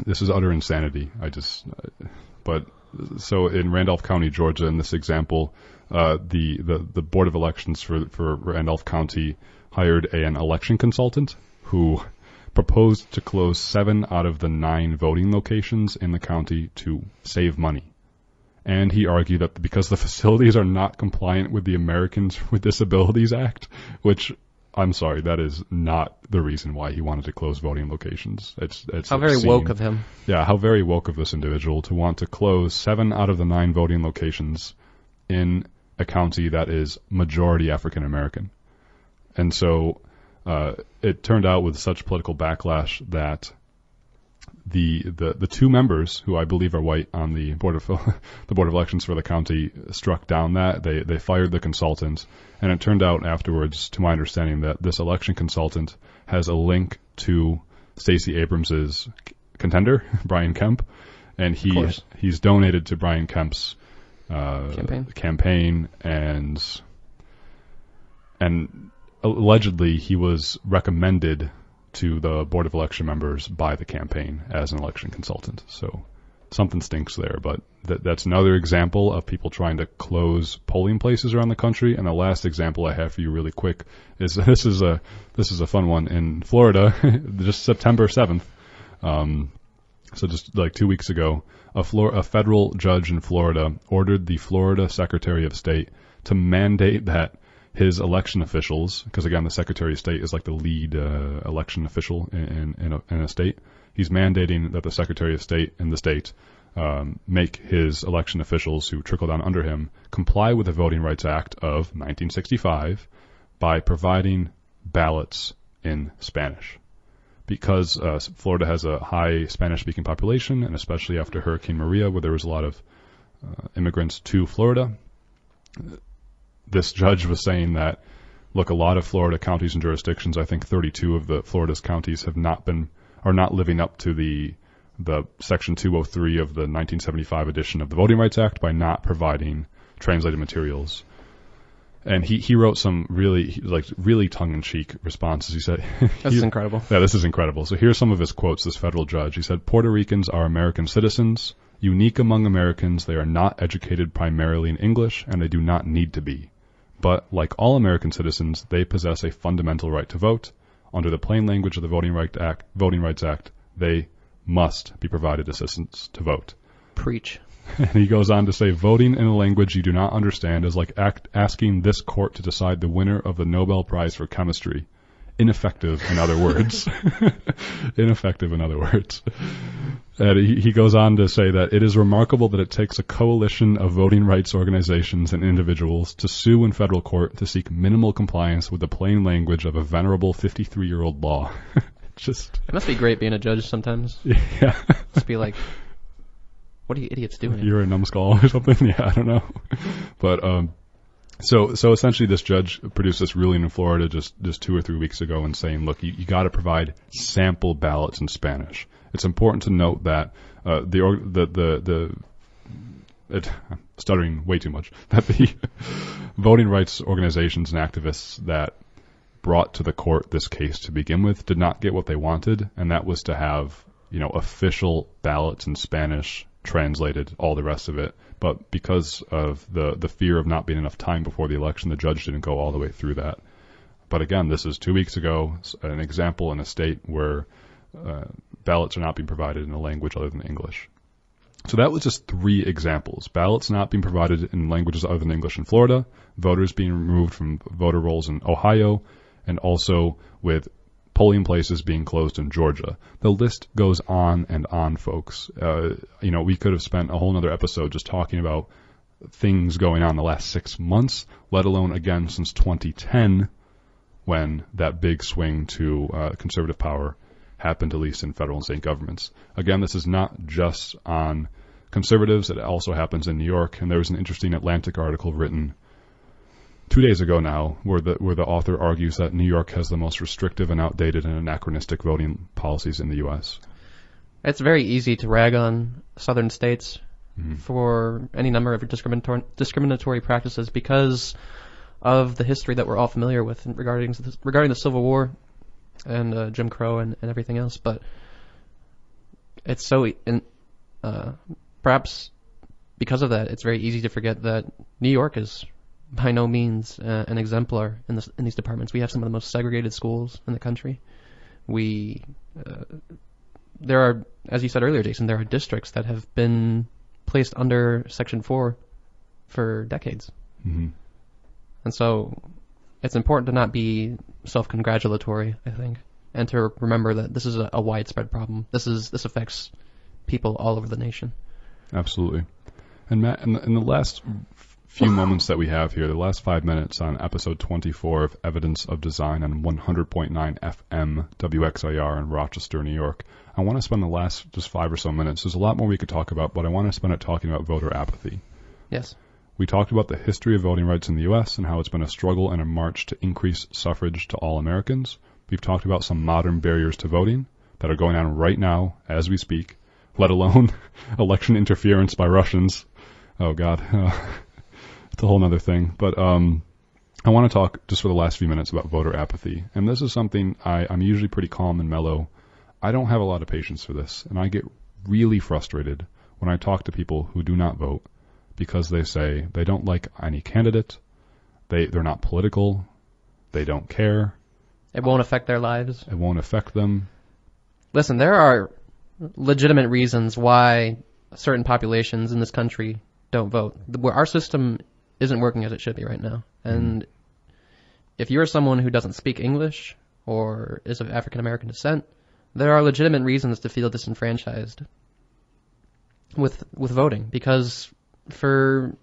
This is utter insanity. So in Randolph County, Georgia, in this example, the Board of Elections for Randolph County hired an election consultant who proposed to close 7 out of the 9 voting locations in the county to save money. And he argued that because the facilities are not compliant with the Americans with Disabilities Act, which, I'm sorry, that is not the reason why he wanted to close voting locations. It's how very obscene. woke of him. Yeah, how very woke of this individual to want to close 7 out of the 9 voting locations in a county that is majority African American. And so it turned out with such political backlash that the 2 members, who I believe are white, on the board of elections for the county struck down that. They fired the consultant, and it turned out afterwards, to my understanding, that this election consultant has a link to Stacey Abrams's contender, Brian Kemp, and he's donated to Brian Kemp's campaign, and allegedly he was recommended to the Board of Election members by the campaign as an election consultant. So something stinks there, but that's another example of people trying to close polling places around the country. And the last example I have for you really quick is this is a fun one. In Florida, just September 7th, so just like 2 weeks ago, a federal judge in Florida ordered the Florida Secretary of State to mandate that his election officials, because again, the Secretary of State is like the lead election official in a state. He's mandating that the Secretary of State in the state make his election officials who trickle down under him comply with the Voting Rights Act of 1965 by providing ballots in Spanish. Because Florida has a high Spanish-speaking population, and especially after Hurricane Maria, where there was a lot of immigrants to Florida, this judge was saying that, look, a lot of Florida counties and jurisdictions, I think 32 of the Florida's counties are not living up to the Section 203 of the 1975 edition of the Voting Rights Act by not providing translated materials. And he wrote some really tongue-in-cheek responses. He said, This is incredible. Yeah, this is incredible. So here's some of his quotes, this federal judge. He said, Puerto Ricans are American citizens. Unique among Americans, they are not educated primarily in English, and they do not need to be. But, like all American citizens, they possess a fundamental right to vote. Under the plain language of the Voting Rights Act, they must be provided assistance to vote. Preach. And he goes on to say, voting in a language you do not understand is like asking this court to decide the winner of the Nobel Prize for Chemistry. Ineffective, in other words. Ineffective, in other words. And he goes on to say that it is remarkable that it takes a coalition of voting rights organizations and individuals to sue in federal court to seek minimal compliance with the plain language of a venerable 53-year-old law. It must be great being a judge sometimes. Yeah. Just be like, what are you idiots doing? You're a numbskull or something? Yeah, I don't know. But so essentially this judge produced this ruling in Florida just 2 or 3 weeks ago and saying, look, you got to provide sample ballots in Spanish. It's important to note that I'm stuttering way too much, that the voting rights organizations and activists that brought to the court this case to begin with did not get what they wanted, and that was to have, official ballots in Spanish translated, all the rest of it. But because of the fear of not being enough time before the election, the judge didn't go all the way through that. But again, this is 2 weeks ago, an example in a state where ballots are not being provided in a language other than English. So that was just 3 examples. Ballots not being provided in languages other than English in Florida, voters being removed from voter rolls in Ohio, and also with polling places being closed in Georgia. The list goes on and on, folks. We could have spent a whole other episode just talking about things going on the last 6 months, let alone, again, since 2010, when that big swing to conservative power happened, at least in federal and state governments. Again, this is not just on conservatives. It also happens in New York. And there was an interesting Atlantic article written 2 days ago now where the author argues that New York has the most restrictive and outdated and anachronistic voting policies in the U.S. It's very easy to rag on southern states for any number of discriminatory practices because of the history that we're all familiar with regarding the Civil War and Jim Crow and everything else. But it's perhaps because of that, it's very easy to forget that New York is by no means an exemplar in these departments. We have some of the most segregated schools in the country. There are, as you said earlier, Jason, there are districts that have been placed under Section 4 for decades. Mm-hmm. And so it's important to not be self-congratulatory, I think, and to remember that this is a widespread problem. This affects people all over the nation. Absolutely. And Matt, in the last few moments that we have here, the last 5 minutes on episode 24 of Evidence of Design on 100.9 FM WXIR in Rochester, New York, I want to spend the last just 5 or so minutes. There's a lot more we could talk about, but I want to spend it talking about voter apathy. Yes. We talked about the history of voting rights in the U.S. and how it's been a struggle and a march to increase suffrage to all Americans. We've talked about some modern barriers to voting that are going on right now as we speak, let alone election interference by Russians. Oh, God. It's a whole other thing. But I want to talk just for the last few minutes about voter apathy. And this is something I'm usually pretty calm and mellow. I don't have a lot of patience for this, and I get really frustrated when I talk to people who do not vote because they say they don't like any candidate, they're not political, they don't care. It won't affect their lives. It won't affect them. Listen, there are legitimate reasons why certain populations in this country don't vote. Our system isn't working as it should be right now. And if you're someone who doesn't speak English or is of African American descent, there are legitimate reasons to feel disenfranchised with voting, because for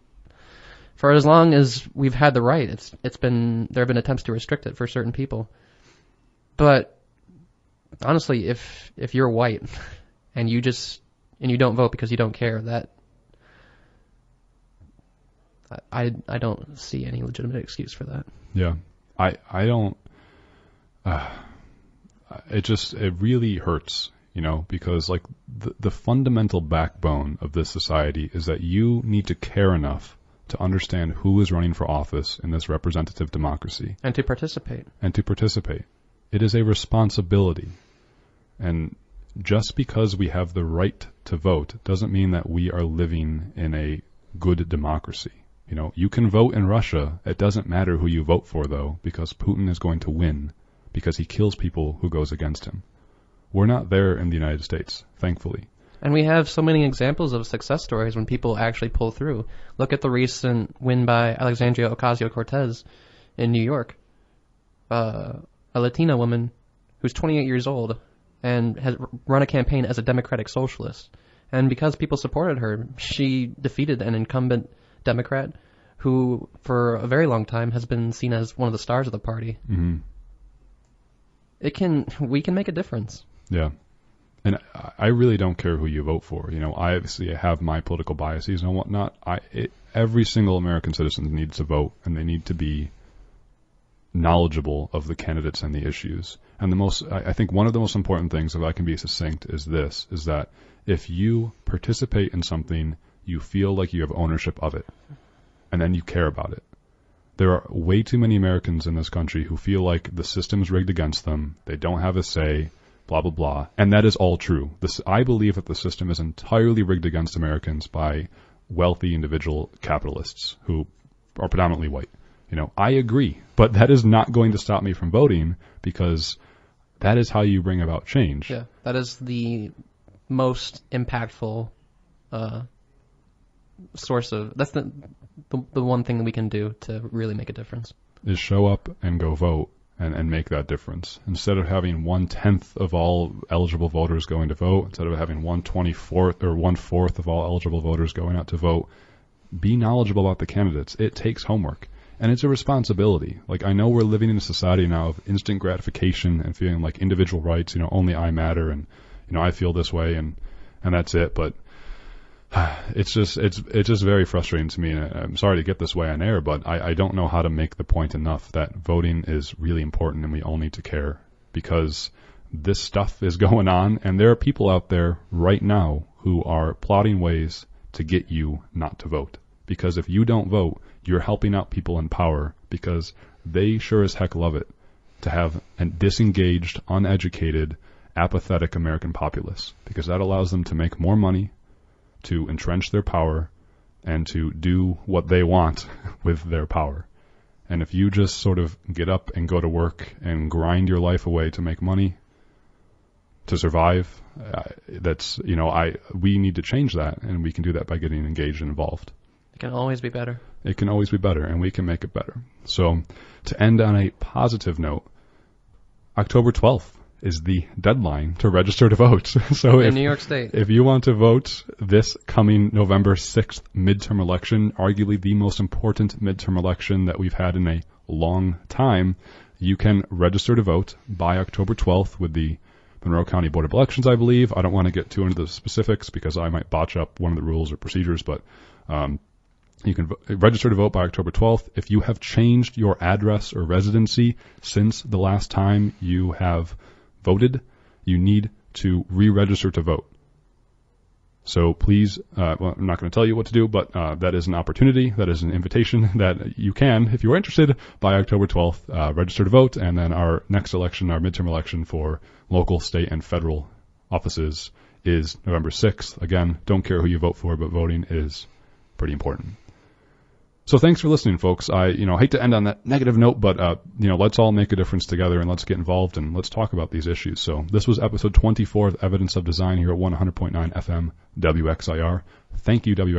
as long as we've had the right, there have been attempts to restrict it for certain people. But honestly, if you're white and you don't vote because you don't care, that I don't see any legitimate excuse for that. Yeah. I don't, it really hurts, because like the fundamental backbone of this society is that you need to care enough to understand who is running for office in this representative democracy. And to participate. It is a responsibility. And just because we have the right to vote doesn't mean that we are living in a good democracy. You can vote in Russia. It doesn't matter who you vote for, though, because Putin is going to win because he kills people who goes against him. We're not there in the United States, thankfully. And we have so many examples of success stories when people actually pull through. Look at the recent win by Alexandria Ocasio-Cortez in New York. A Latina woman who's 28 years old and has run a campaign as a democratic socialist. And because people supported her, she defeated an incumbent Democrat who, for a very long time, has been seen as one of the stars of the party. Mm-hmm. We can make a difference. Yeah. And I really don't care who you vote for. I obviously have my political biases and whatnot. Every single American citizen needs to vote, and they need to be knowledgeable of the candidates and the issues. And I think one of the most important things, if I can be succinct, is that if you participate in something, you feel like you have ownership of it, and then you care about it. There are way too many Americans in this country who feel like the system's rigged against them, they don't have a say, blah, blah, blah. And that is all true. I believe that the system is entirely rigged against Americans by wealthy individual capitalists who are predominantly white. I agree, but that is not going to stop me from voting, because that is how you bring about change. Yeah, that is the most impactful source of, that's the one thing that we can do to really make a difference. Is show up and go vote and make that difference. Instead of having 1/10 of all eligible voters going to vote, instead of having 1/24 or 1/4 of all eligible voters going out to vote, be knowledgeable about the candidates. It takes homework. And it's a responsibility. Like, I know we're living in a society now of instant gratification and feeling like individual rights, only I matter, and, I feel this way, and that's it. But it's just very frustrating to me. And I'm sorry to get this way on air, but I don't know how to make the point enough that voting is really important, and we all need to care, because this stuff is going on, and there are people out there right now who are plotting ways to get you not to vote. Because if you don't vote, you're helping out people in power, because they sure as heck love it to have a disengaged, uneducated, apathetic American populace, because that allows them to make more money, to entrench their power, and to do what they want with their power. And if you just sort of get up and go to work and grind your life away to make money, to survive, we need to change that, and we can do that by getting engaged and involved. It can always be better. It can always be better, and we can make it better. So, to end on a positive note, October 12th is the deadline to register to vote. So in New York State, if you want to vote this coming November 6th midterm election, arguably the most important midterm election that we've had in a long time, you can register to vote by October 12th with the Monroe County Board of Elections, I believe. I don't want to get too into the specifics because I might botch up one of the rules or procedures, but you can register to vote by October 12th. If you have changed your address or residency since the last time you have voted, you need to re-register to vote. So please, I'm not going to tell you what to do, but that is an opportunity, that is an invitation that you can, if you are interested, by October 12th, register to vote. And then our next election, our midterm election for local, state, and federal offices is November 6th. Again, don't care who you vote for, but voting is pretty important. So thanks for listening, folks. I hate to end on that negative note, but let's all make a difference together, and let's get involved, and let's talk about these issues. So this was episode 24 of Evidence of Design here at 100.9 FM WXIR. Thank you, WXIR.